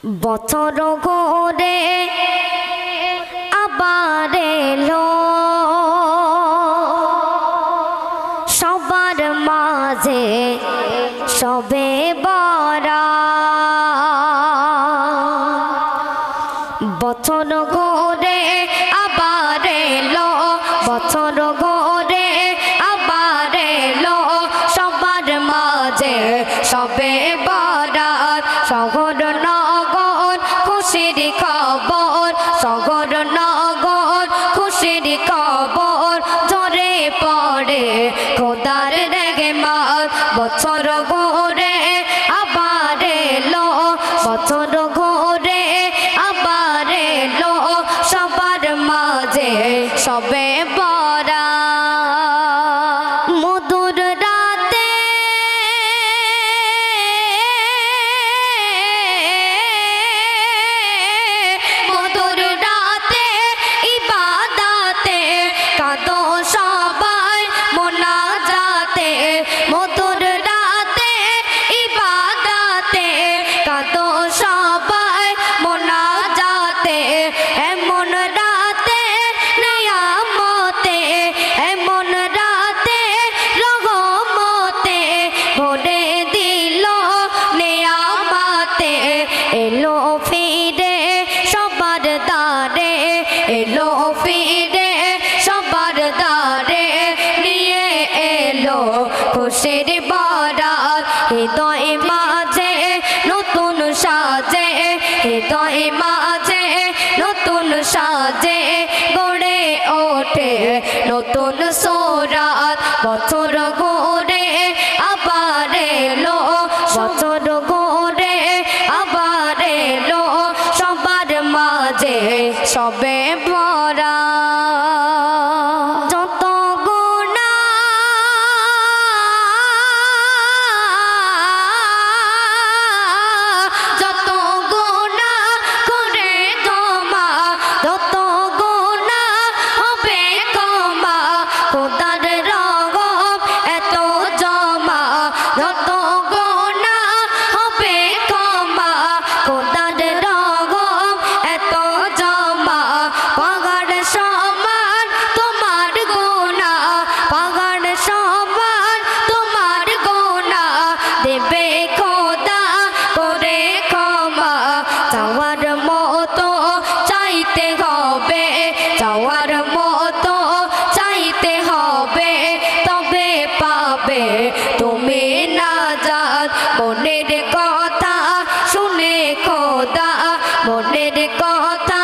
বছর ঘুরে আবার এলো সবার মাঝে সবে বরাত। বছর ঘুরে আবার এলো বছর ঘুরে আবার এলো সবার মাঝে সবে বরাত। শহর নগর খুশির খবর শহর নগর খুশির খবর ঝরে পড়ে খোদার রহমত। বছর ঘুরে আবার এলো বছর ঘুরে আবার এলো সবার মাঝে সবে বরাত। মধুর রাতে মধুর রাতে ইবাদতে কাঁদো সবাই মোনাজাতে। মধুর রাতে ইবাদতে কাঁদো সবাই মোনাজাতে। এমন রাতে নিয়ামতে এমন রাতে রহমতে ভরে দিল নিয়ামতে। এলো ফিরে সবার দ্বারে এলো ফিরে সবার দ্বারে নিয়ে এলো খুশির বরাত। হৃদয় মাঝে নতুন সাজে হৃদয় মাঝে নতুন সাজে গড়ে ওঠে নতুন সোরাত। বছর ঘুরে আবার এলো বছর ঘুরে আবার এলো সবার মাঝে সবে বরাত। যত যত গুনাহ করে ক্ষমা যত গুনাহ হবে ক্ষমা খোদার রহমত এত জমা। যত গুনাহ হবে ক্ষমা খোদার রহমত এত জমা। পাহাড় সমান তোমার গুনাহ পাহাড় সমান তোমার গুনাহ দেবে খোদা করে ক্ষমা। চাওয়ার মতো চাইতে হবে চাওয়ার মতো চাইতে হবে তবে পাবে তুমি নাজাত। মনের কথা শুনে খোদা মনের কথা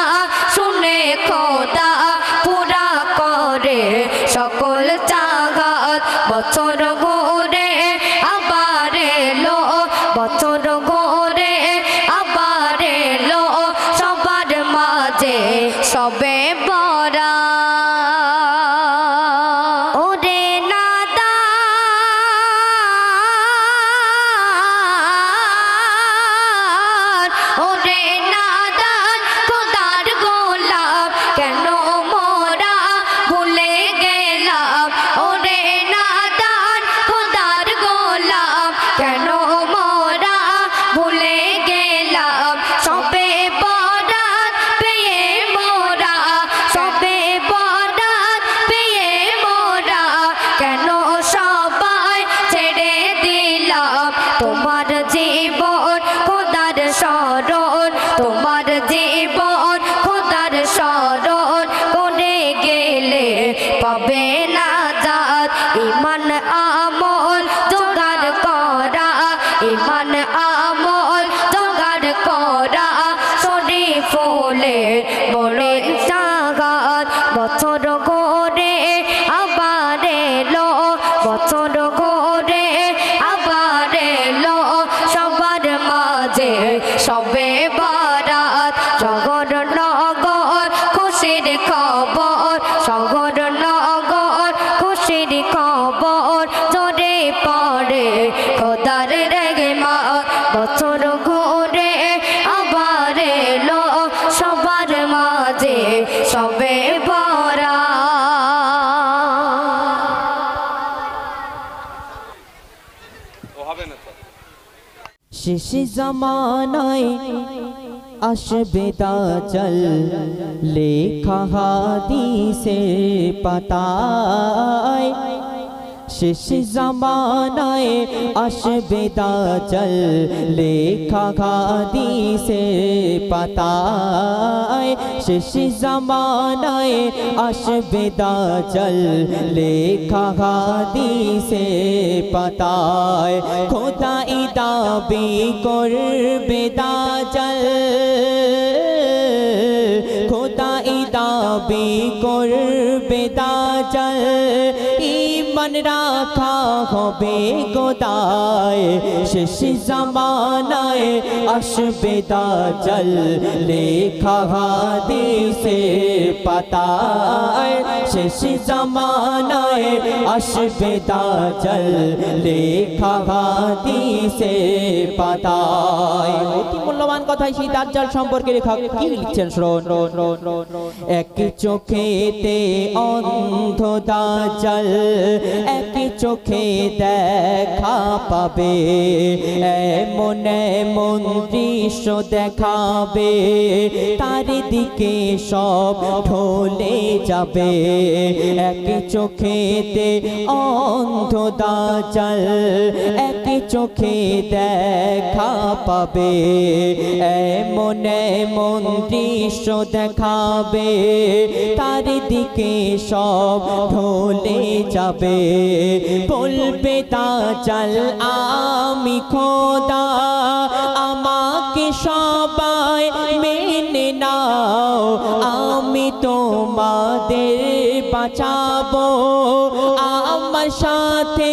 শুনে খোদা পুরা করে সকল চাগাত। বছর ঘুরে আবার এলো বছর ঘুরে আবার এলো সবার মাঝে সবে বরাত। ওরে নাদান ওরে নাদান খোদার গোলাম কেন মোরা ভুলে গেলাম। ওরে নাদান খোদার গোলাম কেন মোরা ভুলে গেলাম। সবে বরাত পেয়ে মোরা সবে বরাত পেয়ে মোরা কেন সবাই ছেড়ে দিলাম। তোমার জীবন খোদার শরণ তোমার জীবন খোদার শরণ করে গেলে পাবে নাজাত। ঈমান আমল জোগাড় করা ঈমান আমল জোগাড় করা শরীফ ফুলে বড়ে জাগাত। বছর ঘুরে আবার এলো বছর ঘুরে আবার এলো সবার মাঝে সবে বরাত। শহর নগর খুশির খবর শহর নগর খুশির খবর ঝরে পড়ে খোদার রহমত। বছর ঘুরে আবার এলো সবার মাঝে সবে বরাত। শেষ জামানায় আসবে দাজ্জাল লেখা হাদিসের পাতায় শেষ জামানায় আসবে দাজ্জাল লেখা হাদিসের পাতায় শেষ জামানায় আসবে দাজ্জাল লেখা হাদিসের পাতায় খোদাই দাবি করবে দাজ্জাল খোদাই দাবি করবে দাজ্জাল ইমান রাখা হবে গোদায় শেষ জামানায় আসবে দাজ্জাল লেখা হাদিসের পাতায় শেষ জামানায় আসবে দাজ্জাল লেখা হাদিসের পাতায় অতি মূল্যবান কথাই সেই দাজ্জাল সম্পর্কে লেখক কি লিখছেন শুনুন এক চোখেতে অন্ধ দাজ্জাল এক চোখে দেখা পাবে এমন এমন দৃশ্য দেখাবে তার দিকে সব ঢলে যাবে এক চোখেতে অন্ধ দাজ্জাল এক চোখে দেখা পাবে এমন এমন দৃশ্য দেখাবে তার দিকে সব ঢলে যাবে বলবে দাজ্জাল আমি খোদা আমাকে সবাই মেনে নাও আমি তোমাদের বাঁচাবো আমার সাথে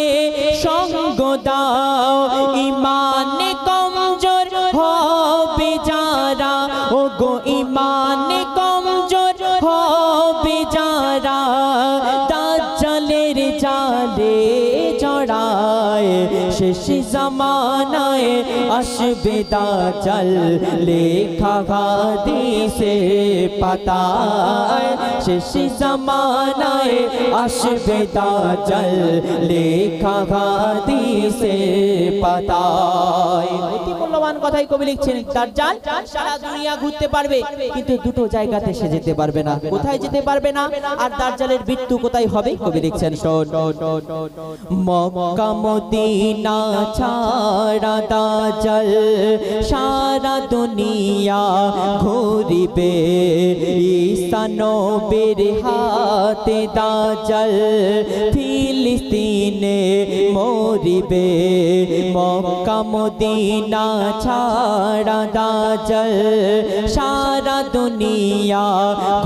সঙ্গ দাও ইমানে কমজোর হবে যারা ও গো ইমানে কমজোর হবে যারা দাজ্জালের জালে জড়ায় শেষ জামানায় আসবে দাজ্জাল লেখা হাদিসের পাতায় শেষ জামানায় আসবে দাজ্জাল লেখা হাদিসের পাতায় অতি মূল্যবান কথাই কবি লিখছেন দাজ্জাল সারা দুনিয়া ঘুরতে পারবে কিন্তু দুটো জায়গাতে সে যেতে পারবে না কোথায় যেতে পারবে না আর দাজ্জালের মৃত্যু কোথায় হবে কবি লিখছেন শোন মক্কা মদিনা ছাড়া দাজ্জাল সারা দুনিয়া ঘুরিবে ঈসা নবীর হাতে দাজ্জাল ফিলিস্তিনে মরিবে মক্কা মদিনা ছাড়া দাজ্জাল সারা দুনিয়া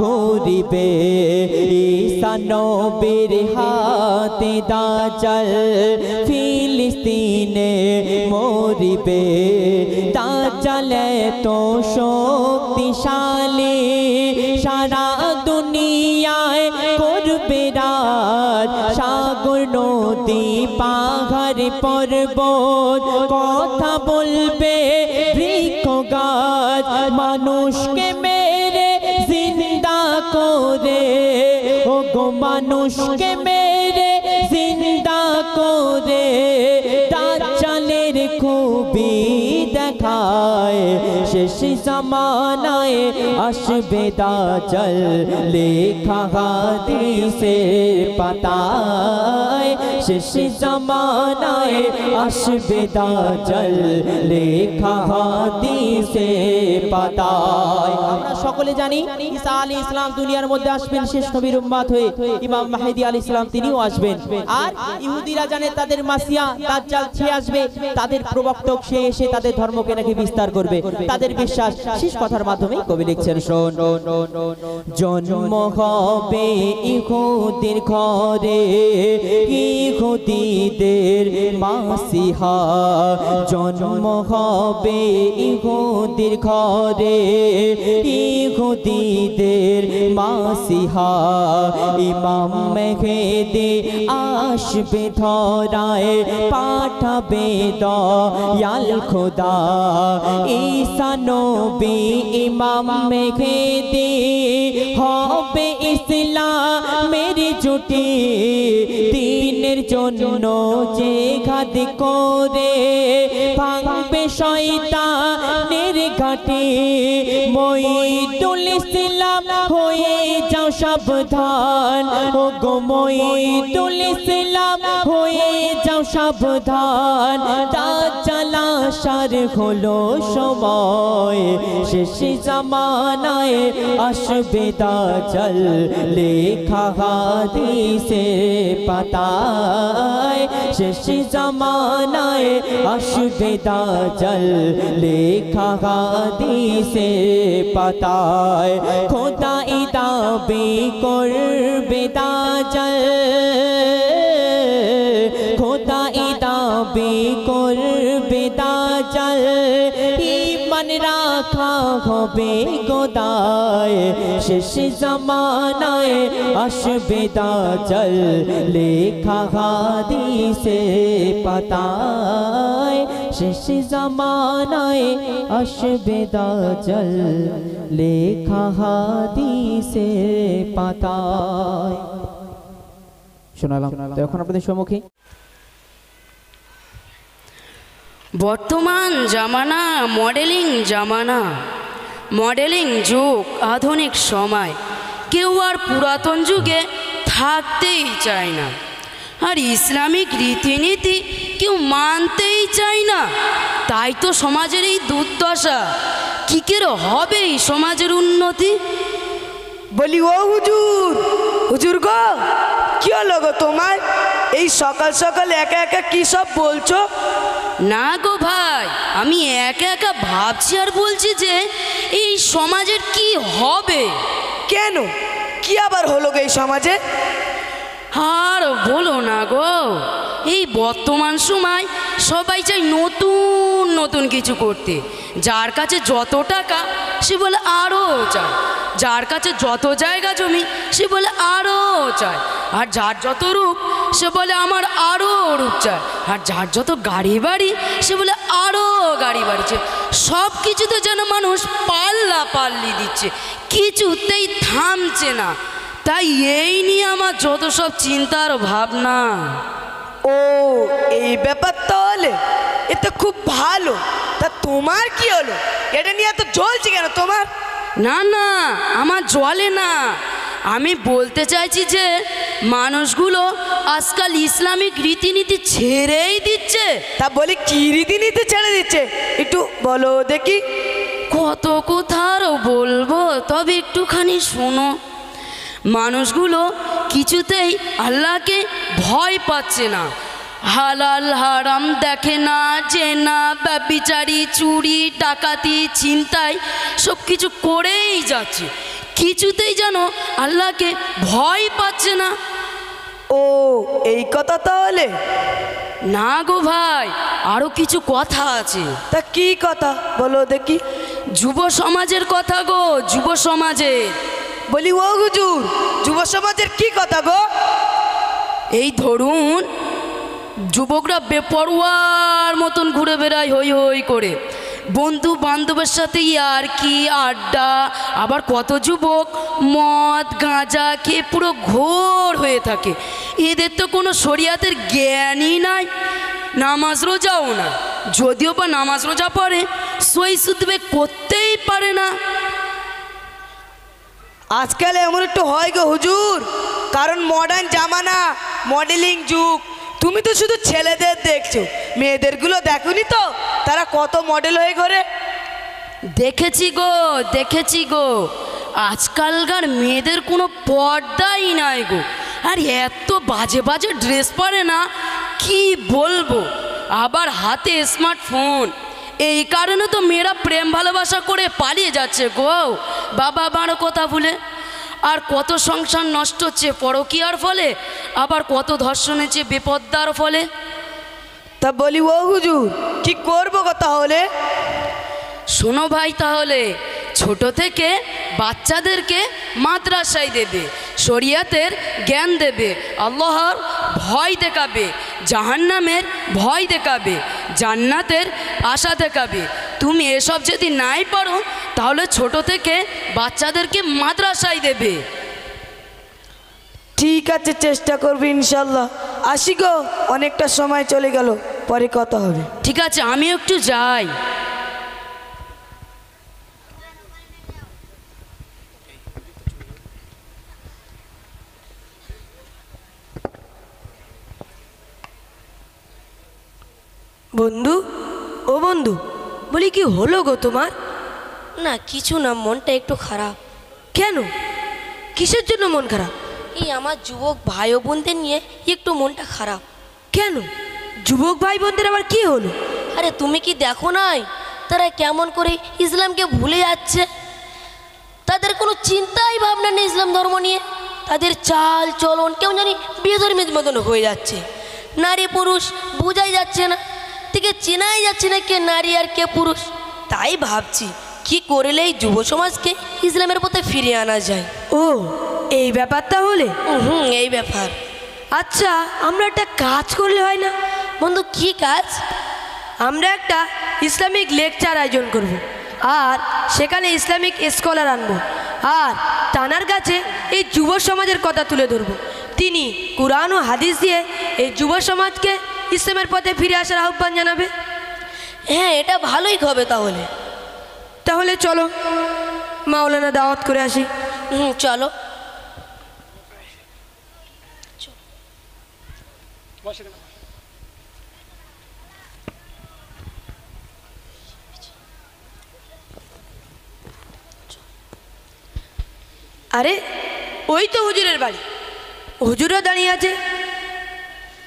ঘুরিবে ঈসা নবীর হাতে দাজ্জাল ফিলিস্তিনে মরিবে দাজ্জাল তো শক্তিশালী সারা দুনিয়ায় করবে রাজ সাগর নদী পাহাড় পর্বত কথা বলবে বৃক্ষ গাছ মানুষকে মেরে জিন্দা করে ও গো মানুষকে মেরে জিন্দা করে দাজ্জালের খুবই দেখায় শেষ জামানায় আসবে দাজ্জাল লেখা হাদিসের পাতায় শেষ জামানায় আসবে দাজ্জাল লেখা হাদিসের পাতায় আমরা সকলে জানি ঈসা আলাইহিস সালাম দুনিয়ার মধ্যে আসবেন শেষ নবীর উম্মত হয়ে ইমাম মাহদী আলাইহিস সালাম তিনিও আসবেন আর ইহুদিরা জানে তাদের মাসিয়া দাজ্জাল সে আসবে তাদের প্রবক্তক সে এসে তাদের ধর্মকে নাকি বিস্তার করবে তাদের বিশ্বাস শেষ কথার মাধ্যমে কবি লিখছেন শোন জন্ম হবে ইহুদির ঘরে ইহুদিদের মাসিহা জন্ম হবে ইহুদির ঘরে ইহুদিদের মাসিহা ইমাম মেহেদী আসবে ধরায় পাঠাবে দয়াল খোদা ঈসা নবী ইমাম মেহেদী হবে ইসলামের জুটি দিন দিনের জন্য যে ঘাত করে ভাঙবে শয়তানের ঘাটে মঈদুল ইসলাম হয়ে যাও সাবধান ও গো মঈদুল ইসলাম হয়ে যাও সাবধান দাজ্জাল আসার হলো সময় শেষ জামানায় আসবে দাজ্জাল লেখা হাদিসের পাতায় শেষ জামানায় আসবে দাজ্জাল লেখা হাদিসের পাতায় খোদাই দাবি করবে দাজ্জাল খোদাই দাবি করবে দাজ্জাল ঈমান রাখা হবে গোদায় শেষ জামানায় আসবে দাজ্জাল লেখা হাদিসের পাতায় শেষ জামানায় আসবে দাজ্জাল লেখা হাদিসের পাতায়। শোনালাম তো এখন আপনাদের সম্মুখে বর্তমান জামানা মডেলিং যুগ আধুনিক সময় কেউ আর পুরাতন যুগে থাকতেই চায় না আর ইসলামিক রীতিনীতি কেউ মানতেই চায় না তাই তো সমাজের এই দুর্দশা কি করে হবে এই সমাজের উন্নতি বলি ও হুজুর গো কি হলো গো তোমার এই সকাল সকাল একা একা কি সব বলছো না গো ভাই আমি একা একা ভাবছি আর বলছি যে এই সমাজের কি হবে কেন কি আবার হলো গো এই সমাজে আর বলো না গো এই বর্তমান সময় সবাই চায় নতুন নতুন কিছু করতে যার কাছে যত টাকা সে বলে আরও চায় যার কাছে যত জায়গা জমি সে বলে আরও চায় আর যার যত রূপ সে বলে আমার আরও রূপ চায় আর যার যত গাড়ি বাড়ি সে বলে আরও গাড়ি বাড়ি চায় সব কিছুতে যেন মানুষ পাল্লি দিচ্ছে কিছুতেই থামছে না তাই এই নিয়ে আমার যত সব চিন্তার ভাবনা ও এই ব্যাপার তাহলে এটা খুব ভালো তা তোমার কি হলো এটা নিয়ে এত জ্বলছে কেন তোমার না না আমার জ্বলে না আমি বলতে চাইছি যে মানুষগুলো আজকাল ইসলামিক রীতিনীতি ছেড়েই দিচ্ছে তা বলি কি রীতিনীতি ছেড়ে দিচ্ছে একটু বলো দেখি কত কথা আরও বলবো তবে একটুখানি শোনো মানুষগুলো কিছুতেই আল্লাহকে ভয় পাচ্ছে না হালাল হারাম দেখে না জেনা ব্যভিচারী চুরি ডাকাতি ছিনতাই সব কিছু করেই যাচ্ছে কিছুতেই যেন আল্লাহকে ভয় পাচ্ছে না ও এই কথা তাহলে না গো ভাই আরও কিছু কথা আছে তা কি কথা বলো দেখি যুব সমাজের কথা গো যুব সমাজের বলি ও হুজুর যুব সমাজের কি কথা গো এই ধরুন যুবকরা বেপরোয়ার মতন ঘুরে বেড়ায় হই হই করে বন্ধু বান্ধবের সাথে ইয়ার্কি আড্ডা আবার কত যুবক মদ গাঁজা খেয়ে পুরো ঘোর হয়ে থাকে এদের তো কোনো শরিয়াতের জ্ঞানই নাই নামাজ রোজাও না যদিও বা নামাজ রোজা পড়ে সই সুতবে করতেই পারে না আজকাল এমন একটু হয় গো হুজুর কারণ মডার্ন জামানা মডেলিং যুগ তুমি তো শুধু ছেলেদের দেখছো মেয়েদেরগুলো দেখোনি তো তারা কত মডেল হয়ে ঘরে দেখেছি গো আজকালকার মেয়েদের কোনো পর্দাই নাই গো আর এত বাজে বাজে ড্রেস পরে না কি বলবো আবার হাতে স্মার্টফোন এই কারণে তো মেয়েরা প্রেম ভালোবাসা করে পালিয়ে যাচ্ছে গো বাবা বারো কথা ভুলে আর কত সংসার নষ্ট হচ্ছে পরকীয়ার ফলে আবার কত ধর্ষণ হচ্ছে বেপদ্দার ফলে তা বলি ও হুজুর কি করবো গো তাহলে শোনো ভাই তাহলে ছোট থেকে বাচ্চাদেরকে মাদ্রাসায় দেবে শরিয়াতের জ্ঞান দেবে আল্লাহর ভয় দেখাবে জাহান্নামের ভয় দেখাবে জান্নাতের আশা দেখাবে তুমি এসব যদি নাই পারো তাহলে ছোট থেকে বাচ্চাদেরকে মাদ্রাসায় দেবে ঠিক আছে, চেষ্টা করবি ইনশাল্লাহ। আসি গো, অনেকটা সময় চলে গেল, পরে কথা হবে। ঠিক আছে, আমি একটু যাই। বন্ধু, ও বন্ধু, বলি কি হলো গো তোমার? না কিছু না, মনটা একটু খারাপ। কেন, কিসের জন্য মন খারাপ? এই আমার যুবক ভাই ও বোনদের নিয়ে একটু মনটা খারাপ। কেন, যুবক ভাই বোনদের আবার কি হলো? আরে তুমি কি দেখো নাই তারা কেমন করে ইসলামকে ভুলে যাচ্ছে? তাদের কোনো চিন্তাই ভাবনা নেই ইসলাম ধর্ম নিয়ে। তাদের চাল চলন কেমন জানি বেধর্মীর মতন হয়ে যাচ্ছে। নারী পুরুষ বোঝাই যাচ্ছে না, থেকে চেনাই যাচ্ছে না কে নারী আর কে পুরুষ। তাই ভাবছি কি করলে এই যুব সমাজকে ইসলামের পথে ফিরিয়ে আনা যায়। ও, এই ব্যাপারটা হলে? এই ব্যাপার। আচ্ছা, আমরা একটা কাজ করলে হয় না? বন্ধু, কি কাজ? আমরা একটা ইসলামিক লেকচার আয়োজন করব, আর সেখানে ইসলামিক স্কলার আনবো, আর তানার কাছে এই যুব সমাজের কথা তুলে ধরবো। তিনি কুরআন ও হাদিস দিয়ে এই যুব সমাজকে ইসলামের পথে ফিরে আসার আহ্বান জানাবে। হ্যাঁ, এটা ভালোই হবে তাহলে। তাহলে চলো মাওলানা দাওয়াত করে আসি। চলো। আরে, ওই তো হুজুরের বাড়ি। হুজুরও দাঁড়িয়ে আছে।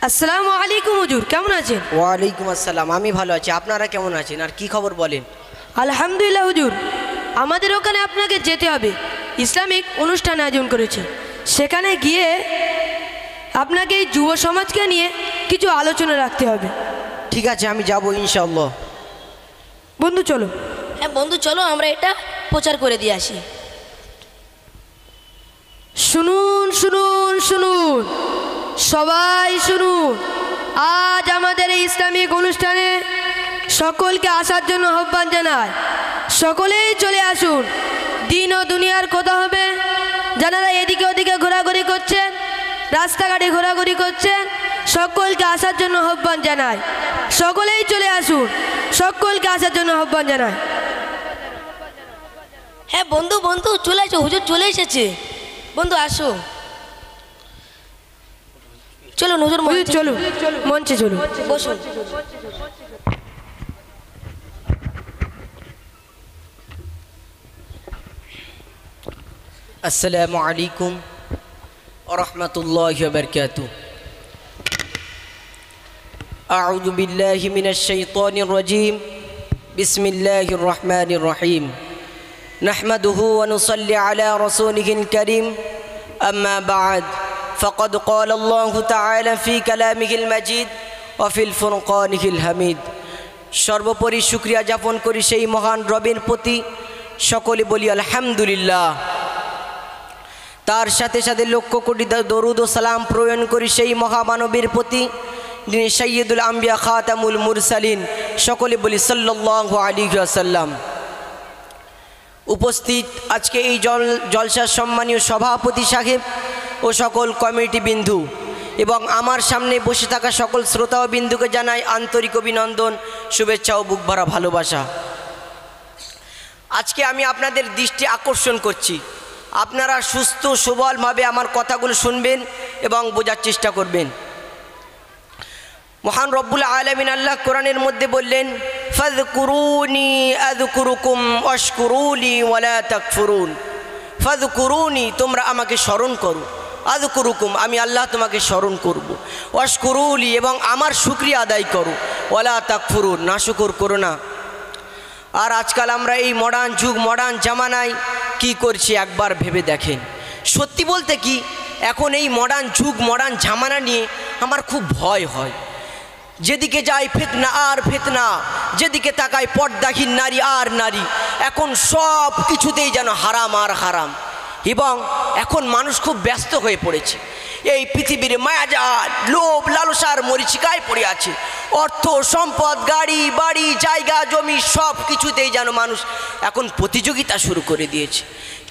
আসসালামু আলাইকুম হুজুর, কেমন আছেন? ওয়ালাইকুম আসসালাম, আমি ভালো আছি। আপনারা কেমন আছেন আর কি খবর বলেন? আলহামদুলিল্লাহ হুজুর, আমাদের ওখানে আপনাকে যেতে হবে। ইসলামিক অনুষ্ঠান আয়োজন করেছে, সেখানে গিয়ে আপনাকে এই যুব সমাজকে নিয়ে কিছু আলোচনা রাখতে হবে। ঠিক আছে, আমি যাব ইনশাআল্লাহ। বন্ধু চলো। হ্যাঁ বন্ধু, চলো আমরা এটা প্রচার করে দিয়ে আসি। শুনুন শুনুন শুনুন, সবাই শুনুন। আজ আমাদের এই ইসলামিক অনুষ্ঠানে সকলকে আসার জন্য আহ্বান জানাই। সকলেই চলে আসুন। দিন ও দুনিয়ার কথা হবে। যারা এদিকে ওদিকে ঘোরাঘুরি করছেন, রাস্তাঘাটে ঘোরাঘুরি করছেন, সকলকে আসার জন্য আহ্বান জানাই। সকলেই চলে আসুন, সকলকে আসার জন্য আহ্বান জানাই। হ্যাঁ বন্ধু, বন্ধু চলে আসো, হুজুর চলে এসেছে। বন্ধু আসো, চলুন হুজুর, হুজুর চলুন, মঞ্চে চলুন, বসুন। আসসালামু আলাইকুম ওয়া রাহমাতুল্লাহি ওয়া বারাকাতুহু। আউযু বিল্লাহি মিনাশ শাইতানির রাজীম। বিসমিল্লাহির রহমানির রহিম। নাহমাদুহু ওয়া নুসাল্লি আলা রাসূলিহিল কারীম। আম্মা বা'দ, ফাকাদ ক্বালা আল্লাহু তাআলা ফি কালামিহিল মাজিদ ওয়া ফিল ফুরকানিহিল হামিদ। সর্বোপরি শুকরিয়া জ্ঞাপন করি সেই মহান রবের প্রতি। সকলে বলি আলহামদুলিল্লাহ। তার সাথে সাথে লক্ষ কোটি দরুদ ও সালাম প্রয়োগ করি সেই মহামানবের প্রতি, যিনি সাইয়্যিদুল আম্বিয়া খাতামুল মুরসালিন। সকলে বলি সাল্লাল্লাহু আলাইহি ওয়াসাল্লাম। উপস্থিত আজকে এই জলসার সম্মানীয় সভাপতি সাহেব ও সকল কমিটি বিন্দু এবং আমার সামনে বসে থাকা সকল শ্রোতা ও বিন্দুকে জানাই আন্তরিক অভিনন্দন, শুভেচ্ছা ও বুক ভরা ভালোবাসা। আজকে আমি আপনাদের দৃষ্টি আকর্ষণ করছি। আপনারা সুস্থ সবলভাবে আমার কথাগুলো শুনবেন এবং বোঝার চেষ্টা করবেন। মহান রব্বুল আলামিন আল্লাহ কোরআনের মধ্যে বললেন, ফাযকুরুনি আযকুরুকুম ওয়াশকুরুলি ওয়ালা তাকফুরুন। ফাযকুরুনি, তোমরা আমাকে স্মরণ করো। আযকুরুকুম, আমি আল্লাহ তোমাকে স্মরণ করব। ওয়াশকুরুলি, এবং আমার শুকরিয়া আদায় করো। ওয়ালা তাকফুরুন, নাশুকর করো না। আর আজকাল আমরা এই মডার্ন যুগ, মডার্ন জামানায় কি করছি একবার ভেবে দেখেন। সত্যি বলতে কি, এখন এই মডার্ন যুগ, মডার্ন জামানা নিয়ে আমার খুব ভয় হয়। যেদিকে যাই ফিতনা আর ফিতনা, যেদিকে তাকাই পর্দাহীন নারী আর নারী। এখন সব কিছুতেই যেন হারাম আর হারাম। এবং এখন মানুষ খুব ব্যস্ত হয়ে পড়েছে। এই পৃথিবীর মায়াজাল, লোভ লালসার মরিচিকায় পড়ে আছে। অর্থ সম্পদ, গাড়ি বাড়ি, জায়গা জমি সব কিছুতেই যেন মানুষ এখন প্রতিযোগিতা শুরু করে দিয়েছে,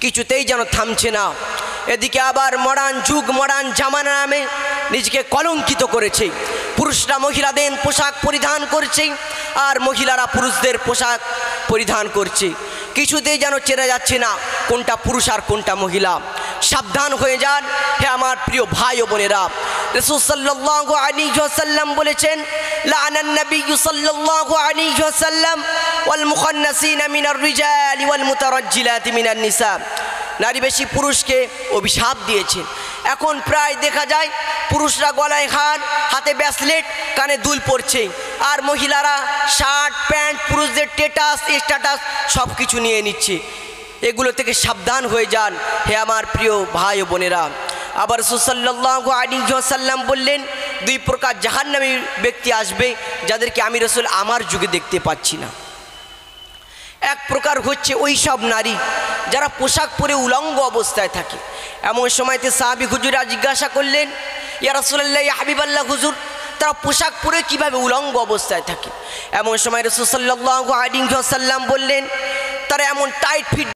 কিছুতেই যেন থামছে না। এদিকে আবার মডার্ন যুগ, মডার্ন জামানা নামে নিজেকে কলঙ্কিত করেছে। পুরুষরা মহিলাদের পোশাক পরিধান করছে, আর মহিলারা পুরুষদের পোশাক পরিধান করছে। কিছুতেই যেন চেনা যাচ্ছে না কোনটা পুরুষ আর কোনটা মহিলা। সাবধান হয়ে যান হে আমার প্রিয় ভাই ও বোনেরা। রাসূল সাল্লাল্লাহু আলাইহি ওয়াসাল্লাম বলেছেন, লাআনান নাবিয়্যু সাল্লাল্লাহু আলাইহি ওয়াসাল্লাম ওয়াল মুখান্নাসিনা মিনার রিজালি ওয়াল মুতারাজ্জিলাতি মিনান নিসা। নারী বেশি পুরুষকে অভিশাপ দিয়েছেন। এখন প্রায় দেখা যায় পুরুষরা গলায় হার, হাতে ব্রেসলেট, কানে দুল পরছে, আর মহিলারা শার্ট প্যান্ট, পুরুষদের স্ট্যাটাস সব কিছু নিয়ে নিচ্ছে। এগুলো থেকে সাবধান হয়ে যান হে আমার প্রিয় ভাই ও বোনেরা। আবার রাসূল সাল্লাল্লাহু আলাইহি ওয়াসাল্লাম বললেন, দুই প্রকার জাহান্নামী ব্যক্তি আসবে যাদেরকে আমি রাসূল আমার যুগে দেখতে পাচ্ছি না। এক প্রকার হচ্ছে ওই সব নারী যারা পোশাক পরে উলঙ্গ অবস্থায় থাকে। এমন সময়তে সাহাবী হুজুরা জিজ্ঞাসা করলেন, ইয়া রাসূলুল্লাহ, ইয়া হাবিবাল্লাহ হুজুর, তারা পোশাক পরে কিভাবে উলঙ্গ অবস্থায় থাকে? এমন সময় রাসূল সাল্লাল্লাহু আলাইহি ওয়াসাল্লাম বললেন, তারা এমন টাইট ফিট